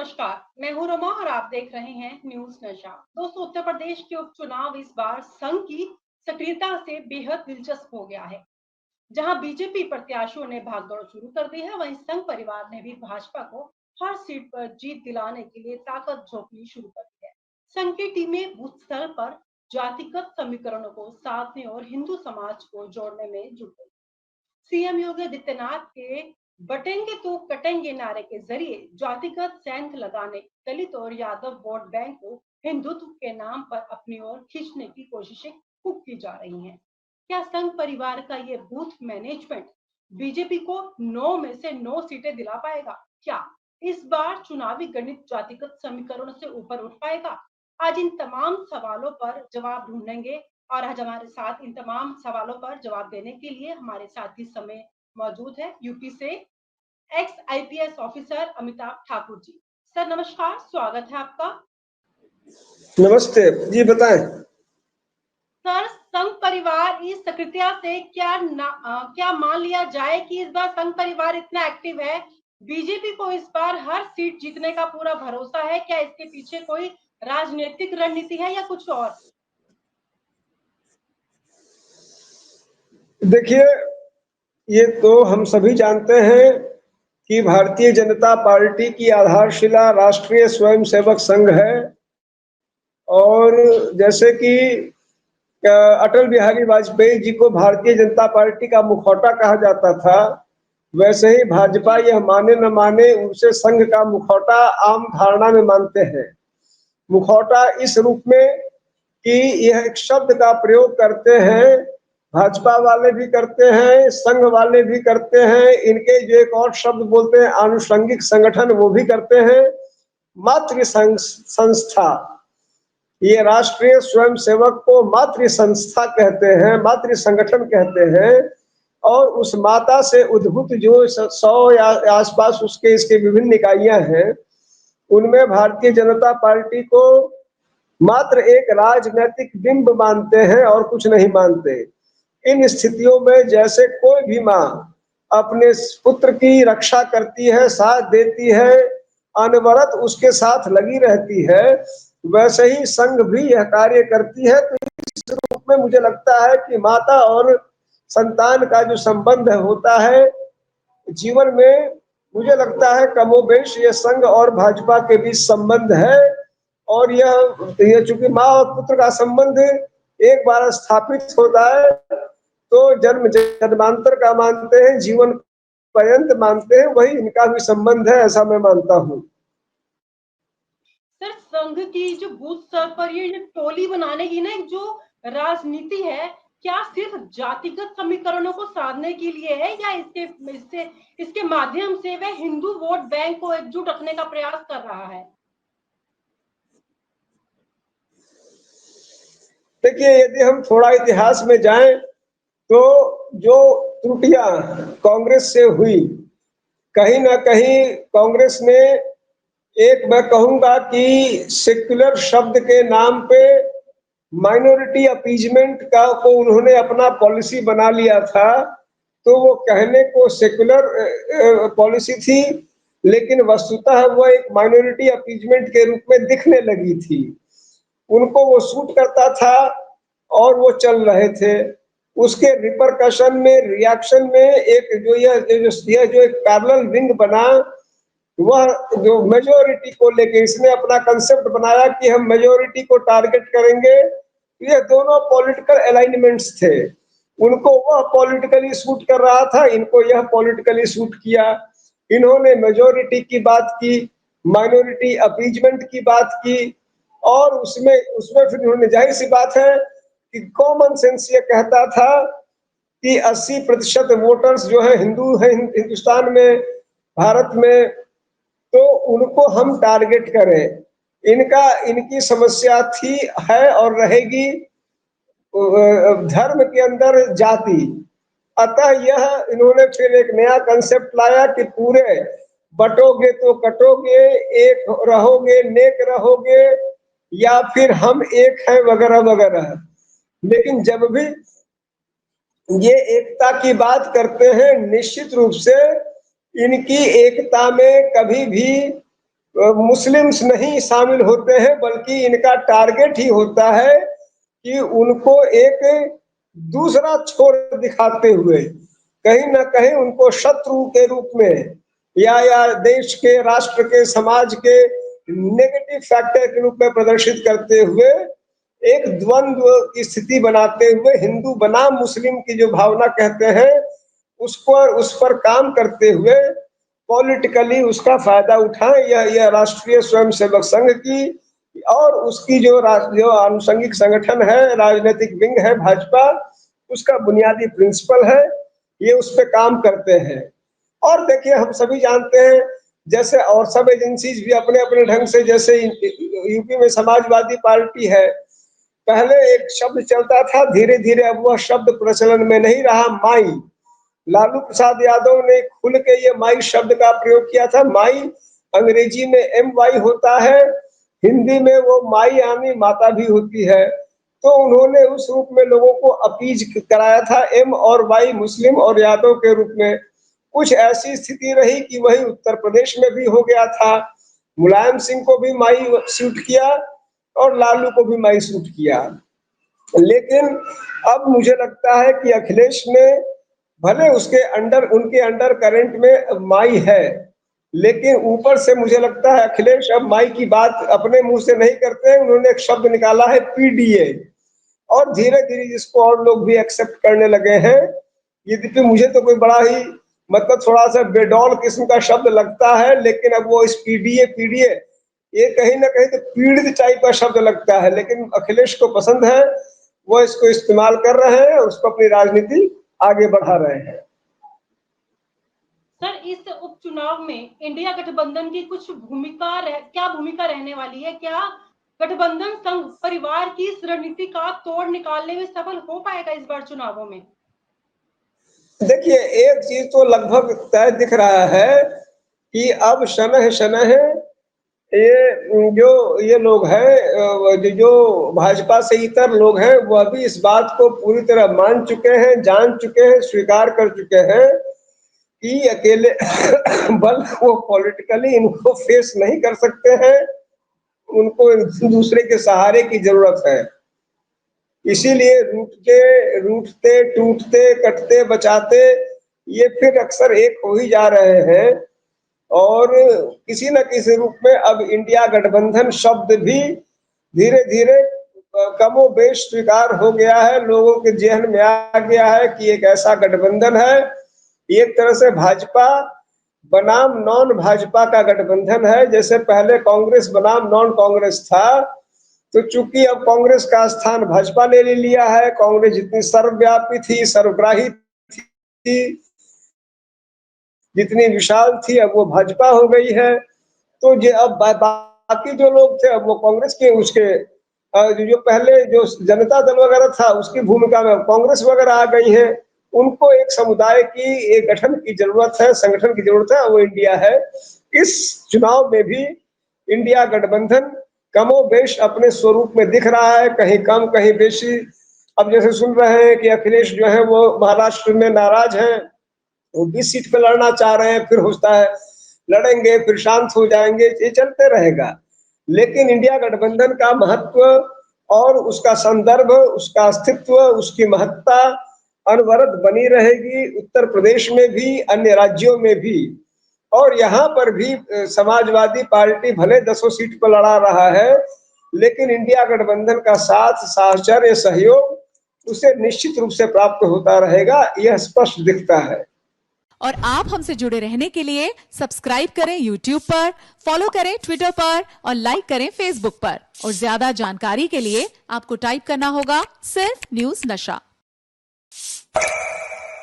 नमस्कार, मैं हूं रमा और आप देख रहे हैं न्यूज नशा। दोस्तों, उत्तर प्रदेश के उपचुनाव इस बार संघ की सक्रियता से बेहद दिलचस्प हो गया है। जहां बीजेपी प्रत्याशियों ने भागदौड़ शुरू कर दी है, वहीं संघ परिवार ने भी भाजपा को हर सीट पर जीत दिलाने के लिए ताकत झोंकनी शुरू कर दी है। संघ की टीमें बूथ स्तर पर जातिगत समीकरणों को साधने और हिंदू समाज को जोड़ने में जुट गई। सीएम योगी आदित्यनाथ के बटेंगे तो कटेंगे नारे के जरिए जातिगत सेंध लगाने, दलित और यादव वोट बैंक को हिंदुत्व के नाम पर अपनी ओर खींचने की कोशिशें खूब की जा रही हैं। क्या संघ परिवार का ये बूथ मैनेजमेंट बीजेपी को 9 में से 9 सीटें दिला पाएगा? क्या इस बार चुनावी गणित जातिगत समीकरणों से ऊपर उठ पाएगा? आज इन तमाम सवालों पर जवाब ढूंढेंगे और आज हमारे साथ इन तमाम सवालों पर जवाब देने के लिए हमारे साथ इस समय मौजूद है यूपी से ex IPS officer Amitabh Thakur ji. Sir नमस्कार, स्वागत है आपका। नमस्ते जी, बताएं। सर, संघ परिवार इस सक्रियता से क्या मान लिया जाए कि इस बार संघ परिवार इतना एक्टिव है, बीजेपी को इस बार हर सीट जीतने का पूरा भरोसा है? क्या इसके पीछे कोई राजनीतिक रणनीति है या कुछ और? देखिए, ये तो हम सभी जानते हैं कि भारतीय जनता पार्टी की आधारशिला राष्ट्रीय स्वयंसेवक संघ है। और जैसे कि अटल बिहारी वाजपेयी जी को भारतीय जनता पार्टी का मुखौटा कहा जाता था, वैसे ही भाजपा यह माने न माने उसे संघ का मुखौटा आम धारणा में मानते हैं। मुखौटा इस रूप में कि यह एक शब्द का प्रयोग करते हैं, भाजपा वाले भी करते हैं, संघ वाले भी करते हैं, इनके जो एक और शब्द बोलते हैं आनुषंगिक संगठन, वो भी करते हैं। मातृ संस्था, ये राष्ट्रीय स्वयंसेवक को मातृ संस्था कहते हैं, मातृ संगठन कहते हैं। और उस माता से उद्भूत जो 100 या आसपास उसके इसके विभिन्न इकाइयां हैं, उनमें भारतीय जनता पार्टी को मात्र एक राजनैतिक बिंब मानते हैं और कुछ नहीं मानते। इन स्थितियों में जैसे कोई भी माँ अपने पुत्र की रक्षा करती है, साथ देती है, अनवरत उसके साथ लगी रहती है, वैसे ही संघ भी यह कार्य करती है। तो इस रूप में मुझे लगता है कि माता और संतान का जो संबंध होता है जीवन में, मुझे लगता है कमोबेश ये संघ और भाजपा के बीच संबंध है। और यह चूंकि माँ और पुत्र का संबंध एक बार स्थापित होता है तो जन्म जन्मांतर का मानते हैं, जीवन पर्यंत मानते हैं, वही इनका भी संबंध है, ऐसा मैं मानता हूँ। सर, संघ की जो बूथ स्तर पर ये टोली बनाने की ना एक जो राजनीति है, क्या सिर्फ जातिगत समीकरणों को साधने के लिए है या इसके माध्यम से वह हिंदू वोट बैंक को एकजुट रखने का प्रयास कर रहा है? देखिए, यदि हम थोड़ा इतिहास में जाएं तो जो त्रुटियां कांग्रेस से हुई, कहीं ना कहीं कांग्रेस ने, एक मैं कहूंगा कि सेक्युलर शब्द के नाम पे माइनॉरिटी अपीजमेंट का को उन्होंने अपना पॉलिसी बना लिया था। तो वो कहने को सेक्युलर पॉलिसी थी, लेकिन वस्तुतः वो एक माइनॉरिटी अपीजमेंट के रूप में दिखने लगी थी। उनको वो सूट करता था और वो चल रहे थे। उसके रिपरकशन में, रिएक्शन में एक जो एक पैरेलल विंग बना, वह जो मेजोरिटी को लेके इसने अपना कंसेप्ट बनाया कि हम मेजोरिटी को टारगेट करेंगे। ये दोनों पॉलिटिकल अलाइनमेंट्स थे, उनको वह पॉलिटिकली सूट कर रहा था, इनको यह पॉलिटिकली सूट किया। इन्होंने मेजोरिटी की बात की, माइनॉरिटी अपीजमेंट की बात की, और उसमें उसमें फिर उन्होंने, जाहिर सी बात है कि कॉमन सेंस ये कहता था कि 80% वोटर्स जो है हिंदू है हिंदुस्तान में, भारत में, तो उनको हम टारगेट करें। इनकी समस्या थी, है और रहेगी धर्म के अंदर जाति। अतः यह इन्होंने फिर एक नया कंसेप्ट लाया कि पूरे बटोगे तो कटोगे, एक रहोगे नेक रहोगे, या फिर हम एक हैं वगैरह वगैरह। लेकिन जब भी ये एकता की बात करते हैं, निश्चित रूप से इनकी एकता में कभी भी मुस्लिम्स नहीं शामिल होते हैं, बल्कि इनका टारगेट ही होता है कि उनको एक दूसरा छोर दिखाते हुए कहीं ना कहीं उनको शत्रु के रूप में या देश के, राष्ट्र के, समाज के नेगेटिव फैक्टर के रूप में प्रदर्शित करते हुए एक द्वंद्व की स्थिति बनाते हुए हिंदू बनाम मुस्लिम की जो भावना कहते हैं उस पर काम करते हुए पॉलिटिकली उसका फायदा उठाएं। यह राष्ट्रीय स्वयंसेवक संघ की और उसकी जो आनुषंगिक संगठन है, राजनीतिक विंग है भाजपा, उसका बुनियादी प्रिंसिपल है, ये उस पर काम करते हैं। और देखिए, हम सभी जानते हैं, जैसे और सब एजेंसीज भी अपने अपने ढंग से, जैसे यूपी में समाजवादी पार्टी है, पहले एक शब्द चलता था, धीरे धीरे अब वह शब्द प्रचलन में नहीं रहा, माई। लालू प्रसाद यादव ने खुल के ये माई शब्द का प्रयोग किया था। माई अंग्रेजी में MY होता है, हिंदी में वो माई यानी माता भी होती है। तो उन्होंने उस रूप में लोगों को अपीज कराया था, M और Y, मुस्लिम और यादव के रूप में। कुछ ऐसी स्थिति रही कि वही उत्तर प्रदेश में भी हो गया था, मुलायम सिंह को भी माई सूट किया और लालू को भी माई सूट किया। लेकिन अब मुझे लगता है कि अखिलेश ने, भले उनके अंडर करंट में माई है, लेकिन ऊपर से मुझे लगता है अखिलेश अब माई की बात अपने मुंह से नहीं करते हैं। उन्होंने एक शब्द निकाला है PDA, और धीरे धीरे जिसको और लोग भी एक्सेप्ट करने लगे हैं। यद्यपि मुझे तो कोई बड़ा ही मतलब थोड़ा सा बेडौल किस्म का शब्द लगता है, लेकिन अब वो इस PDA ये कहीं ना कहीं तो पीड़ित टाइप का शब्द लगता है, लेकिन अखिलेश को पसंद है, वो इसको इस्तेमाल कर रहे हैं और उसको अपनी राजनीति आगे बढ़ा रहे हैं। सर, इस उपचुनाव में इंडिया गठबंधन की क्या भूमिका रहने वाली है? क्या गठबंधन संघ परिवार की इस रणनीति का तोड़ निकालने में सफल हो पाएगा इस बार चुनावों में? देखिए, एक चीज तो लगभग तय दिख रहा है कि अब शनह ये लोग हैं, जो भाजपा से इतर लोग हैं, वह भी इस बात को पूरी तरह मान चुके हैं, जान चुके हैं, स्वीकार कर चुके हैं कि अकेले बल वो पॉलिटिकली इनको फेस नहीं कर सकते हैं, उनको दूसरे के सहारे की जरूरत है। इसीलिए रूठते टूटते कटते बचाते ये फिर अक्सर एक हो ही जा रहे हैं, और किसी न किसी रूप में अब इंडिया गठबंधन शब्द भी धीरे धीरे कमोबेश स्वीकार हो गया है, लोगों के जेहन में आ गया है कि एक ऐसा गठबंधन है। एक तरह से भाजपा बनाम नॉन भाजपा का गठबंधन है। जैसे पहले कांग्रेस बनाम नॉन कांग्रेस था, तो चूंकि अब कांग्रेस का स्थान भाजपा ने ले लिया है, कांग्रेस जितनी सर्वव्यापी थी, सर्वग्राही थी, जितनी विशाल थी, अब वो भाजपा हो गई है। तो ये अब बाकी जो लोग थे, अब वो कांग्रेस के जो पहले जो जनता दल वगैरह था उसकी भूमिका में कांग्रेस वगैरह आ गई है। उनको एक समुदाय की एक गठन की जरूरत है, संगठन की जरूरत है, वो इंडिया है। इस चुनाव में भी इंडिया गठबंधन कमोबेश अपने स्वरूप में दिख रहा है, कहीं कम कहीं बेशी। अब जैसे सुन रहे हैं कि अखिलेश जो है वो महाराष्ट्र में नाराज हैं, वो 20 सीट पे लड़ना चाह रहे हैं, फिर होता है लड़ेंगे फिर शांत हो जाएंगे, ये चलते रहेगा। लेकिन इंडिया गठबंधन का महत्व और उसका संदर्भ, उसका अस्तित्व, उसकी महत्ता अनवरत बनी रहेगी, उत्तर प्रदेश में भी, अन्य राज्यों में भी। और यहाँ पर भी समाजवादी पार्टी भले 10 सीट पर लड़ा रहा है, लेकिन इंडिया गठबंधन का साथ, साहचर्य, सहयोग उसे निश्चित रूप से प्राप्त होता रहेगा, यह स्पष्ट दिखता है। और आप हमसे जुड़े रहने के लिए सब्सक्राइब करें YouTube पर, फॉलो करें Twitter पर और लाइक करें Facebook पर। और ज्यादा जानकारी के लिए आपको टाइप करना होगा सिर्फ न्यूज़ नशा।